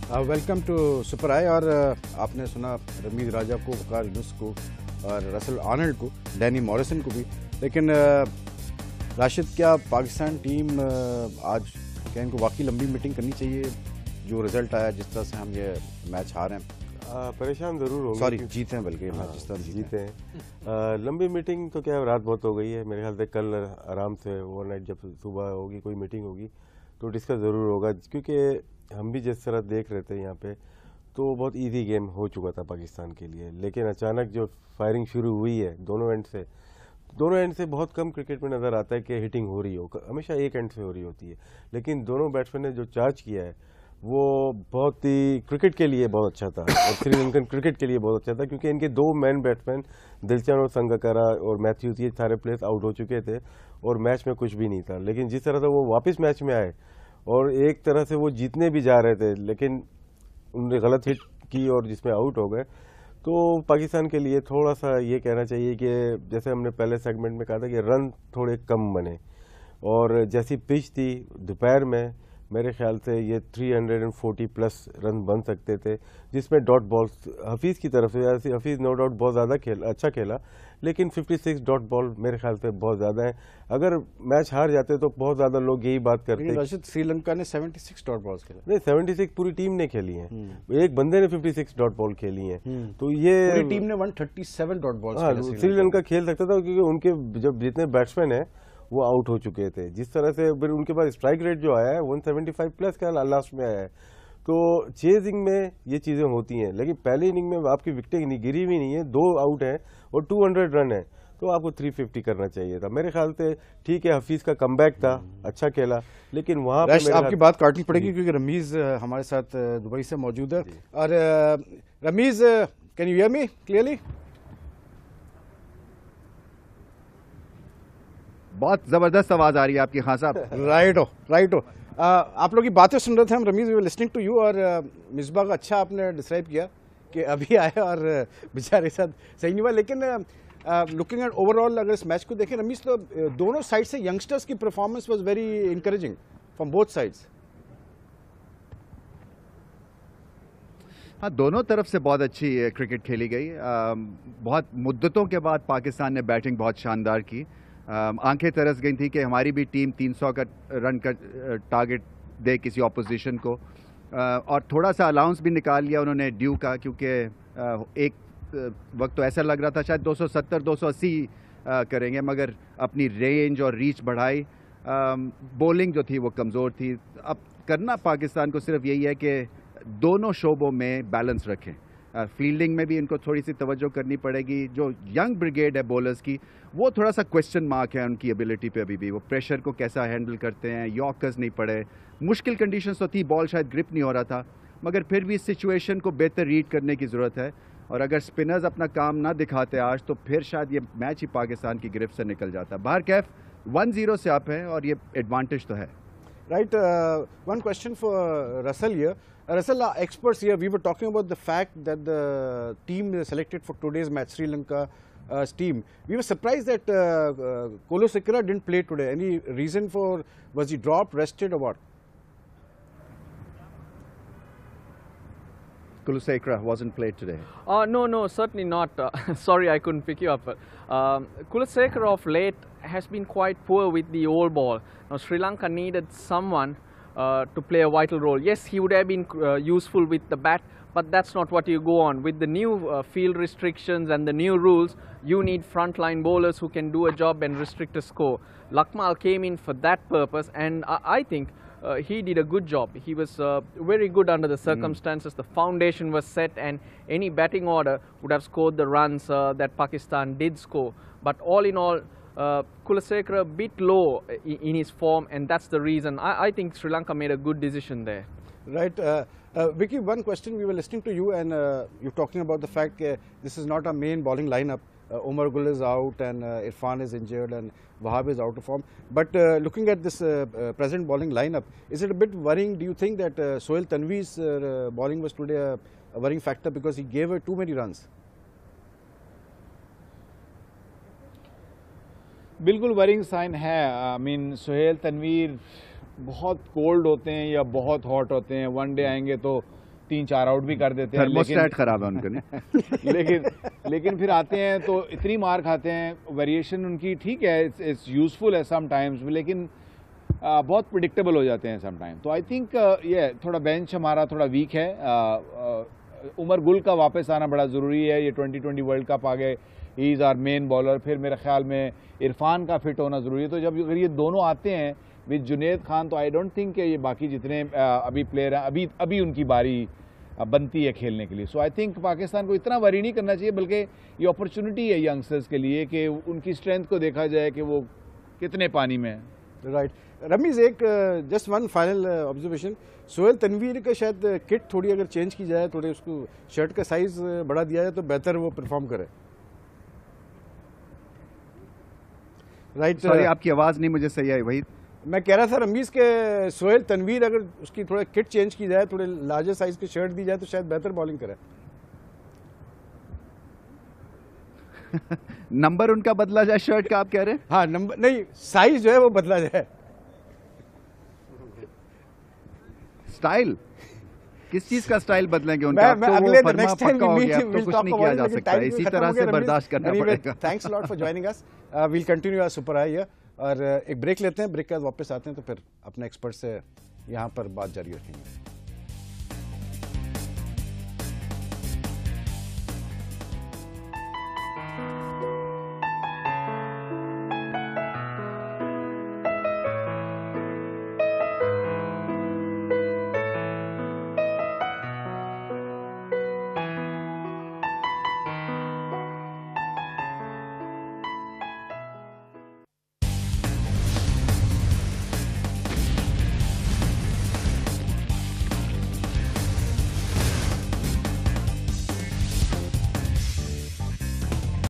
Welcome to super I. और आपने सुना रमीज राजा को, वकार यूनुस को और रसल आर्नल्ड को, डैनी मॉरिसन को भी। लेकिन राशिद, क्या पाकिस्तान टीम आज क्या इनको वाकई लंबी मीटिंग करनी चाहिए? जो रिजल्ट आया, जिस तरह से हम ये मैच हार हैं, परेशान ज़रूर होंगे। सॉरी जीते हैं, बल्कि मैच जिस तरह जीते हैं। लंबी मीटिंग तो क्या, रात बहुत हो गई है मेरे ख्याल से। कल आराम से ओवरनाइट जब सुबह होगी कोई मीटिंग होगी तो डिस्कस ज़रूर होगा, क्योंकि हम भी जिस तरह देख रहे थे यहाँ पे तो बहुत इजी गेम हो चुका था पाकिस्तान के लिए। लेकिन अचानक जो फायरिंग शुरू हुई है दोनों एंड से बहुत कम क्रिकेट में नज़र आता है कि हिटिंग हो रही हो, हमेशा एक एंड से हो रही होती है। लेकिन दोनों बैट्समैन ने जो चार्ज किया है वो बहुत ही क्रिकेट के लिए बहुत अच्छा था और श्रीलंकन क्रिकेट के लिए बहुत अच्छा था, क्योंकि इनके दो मैन बैट्समैन दिलचन और संगकारा और मैथ्यूज, ये सारे प्लेयर्स आउट हो चुके थे और मैच में कुछ भी नहीं था। लेकिन जिस तरह से वो वापस मैच में आए और एक तरह से वो जीतने भी जा रहे थे, लेकिन उन्होंने गलत हिट की और जिसमें आउट हो गए, तो पाकिस्तान के लिए थोड़ा सा ये कहना चाहिए कि जैसे हमने पहले सेगमेंट में कहा था कि रन थोड़े कम बने। और जैसी पिच थी दोपहर में, मेरे ख्याल से ये 340 प्लस रन बन सकते थे, जिसमें डॉट बॉल्स हफीज़ की तरफ से, हफीज़ नो डाउट बहुत ज़्यादा अच्छा खेला, लेकिन 56 डॉट बॉल मेरे ख्याल से बहुत ज़्यादा है। अगर मैच हार जाते तो बहुत ज़्यादा लोग यही बात करते। राशिद, श्रीलंका ने 76 डॉट बॉल्स खेला। नहीं, 76 पूरी टीम ने खेली है, एक बंदे ने 56 डॉट बॉल खेली है। तो ये पूरी टीम ने 137 डॉट बॉल्स। श्रीलंका खेल सकता था, क्योंकि उनके जब जितने बैट्समैन है वो आउट हो चुके थे। जिस तरह से फिर उनके पास स्ट्राइक रेट जो आया है 175 प्लस का लास्ट में आया है। तो चेजिंग में ये चीज़ें होती हैं, लेकिन पहली इनिंग में आपकी विकेटें नहीं गिरी भी नहीं है, 2 आउट हैं और 200 रन है, तो आपको 350 करना चाहिए था मेरे ख्याल से। ठीक है, हफीज़ का कमबैक था, अच्छा खेला, लेकिन वहाँ पे आपकी बात काटनी पड़ेगी क्योंकि रमीज हमारे साथ दुबई से मौजूद है। और Ramiz, can you hear me clearly? बहुत जबरदस्त आवाज आ रही है आपकी, खान साहब। राइट हो। आप लोग की बातें सुन रहे थे हम, Ramiz, we were listening to you. और मिसबा का अच्छा आपने डिस्क्राइब किया कि अभी आया और बेचारे साथ सही नहीं हुआ। लेकिन लुकिंग एट ओवरऑल, अगर इस मैच को देखें रमीज, तो दोनों साइड से यंगस्टर्स की performance was very encouraging from both sides. हाँ, दोनों तरफ से बहुत अच्छी क्रिकेट खेली गई। बहुत मुद्दतों के बाद पाकिस्तान ने बैटिंग बहुत शानदार की। आंखें तरस गई थी कि हमारी भी टीम 300 का रन का टारगेट दे किसी ऑपोजिशन को, और थोड़ा सा अलाउंस भी निकाल लिया उन्होंने ड्यू का, क्योंकि एक वक्त तो ऐसा लग रहा था शायद 270-280 करेंगे, मगर अपनी रेंज और रीच बढ़ाई। बॉलिंग जो थी वो कमज़ोर थी। अब करना पाकिस्तान को सिर्फ यही है कि दोनों शोबों में बैलेंस रखें। फील्डिंग में भी इनको थोड़ी सी तवज्जो करनी पड़ेगी। जो यंग ब्रिगेड है बॉलर्स की, वो थोड़ा सा क्वेश्चन मार्क है उनकी एबिलिटी पे अभी भी। वो प्रेशर को कैसा हैंडल करते हैं, यॉर्कर्स नहीं पड़े, मुश्किल कंडीशंस तो थी, बॉल शायद ग्रिप नहीं हो रहा था, मगर फिर भी इस सिचुएशन को बेहतर रीड करने की ज़रूरत है। और अगर स्पिनर्स अपना काम ना दिखाते आज, तो फिर शायद ये मैच ही पाकिस्तान की गिरफ्त से निकल जाता। बाहर कैफ 1-0 से अप है और ये एडवांटेज तो है। Right, one question for Russell here. Russell, experts here, we were talking about the fact that the team selected for today's match, Sri Lanka's team, we were surprised that Kolosekera didn't play today. Any reason for, was he dropped, rested or what? Kolosekera wasn't played today. No, certainly not. Sorry, I couldn't pick you up. Kolosekera of late has been quite poor with the old ball. Now, Sri Lanka needed someone to play a vital role. Yes, he would have been useful with the bat, but that's not what you go on. With the new field restrictions and the new rules, you need frontline bowlers who can do a job and restrict a score. Lakmal came in for that purpose, and I think he did a good job. He was very good under the circumstances. The foundation was set, and any batting order would have scored the runs that Pakistan did score. But all in all, Kolosekera a bit low in his form, and that's the reason. I think Sri Lanka made a good decision there. Right. Vicky, one question, we were listening to you and you're talking about the fact that this is not a main bowling lineup. Omar Gul is out and Irfan is injured and Wahab is out of form. But looking at this present bowling lineup, is it a bit worrying? Do you think that Sohail Tanvi's bowling was today a worrying factor because he gave her too many runs? बिल्कुल worrying sign है। I mean Sohail Tanveer बहुत cold होते हैं या बहुत hot होते हैं, one day आएंगे तो 3-4 आउट भी कर देते हैं, थर्मोस्टेट खराब है उनका नहीं। लेकिन फिर आते हैं तो इतनी मार खाते हैं। वेरिएशन उनकी ठीक है, इट्स यूजफुल है सम टाइम्स, लेकिन बहुत प्रिडिक्टेबल हो जाते हैं सम टाइम। तो आई थिंक ये थोड़ा बेंच हमारा थोड़ा वीक है। उमर गुल का वापस आना बड़ा ज़रूरी है। ये 2020 वर्ल्ड कप आ गए, he is our main bowler. फिर मेरे ख्याल में इरफान का फिट होना ज़रूरी है। तो जब अगर ये दोनों आते हैं विद जुनेद खान, तो आई डोंट थिंक ये बाकी जितने अभी प्लेयर हैं अभी उनकी बारी बनती है खेलने के लिए। सो आई थिंक पाकिस्तान को इतना वरी नहीं करना चाहिए, बल्कि ये अपॉर्चुनिटी है यंगस्टर्स के लिए कि उनकी स्ट्रेंथ को देखा जाए कि वो कितने पानी में है। राइट रमीज, एक just one final observation, Sohail Tanvir का शायद किट थोड़ी अगर चेंज की जाए, थोड़े उसको शर्ट का साइज बढ़ा दिया जाए तो बेहतर वो परफॉर्म करे। राइट सॉरी आपकी आवाज़ नहीं मुझे सही आई। वही मैं कह रहा था रमीज के सोहेल तनवीर अगर उसकी थोड़ा किट चेंज की जाए, थोड़े लार्जर साइज की शर्ट दी जाए तो शायद बेहतर बॉलिंग करे। नंबर उनका बदला जाए शर्ट का, आप कह रहे हैं? हाँ, नंबर नहीं, साइज जो है वो बदला जाए। स्टाइल, किस चीज का स्टाइल बदलेंगे उनका? मैं अब तो अगले वो नेक्स्ट फर्मा टाइम पक्का हो वी गया, मीट अब तो विल कुछ टॉक नहीं किया अबाउट जा इट, सकता, इसी तरह से बर्दाश्त करना पड़ेगा। Thanks a lot for joining us, we'll continue our super I. और एक ब्रेक लेते हैं, ब्रेक के बाद वापस आते हैं तो फिर अपने एक्सपर्ट से यहाँ पर बात जारी रखेंगे।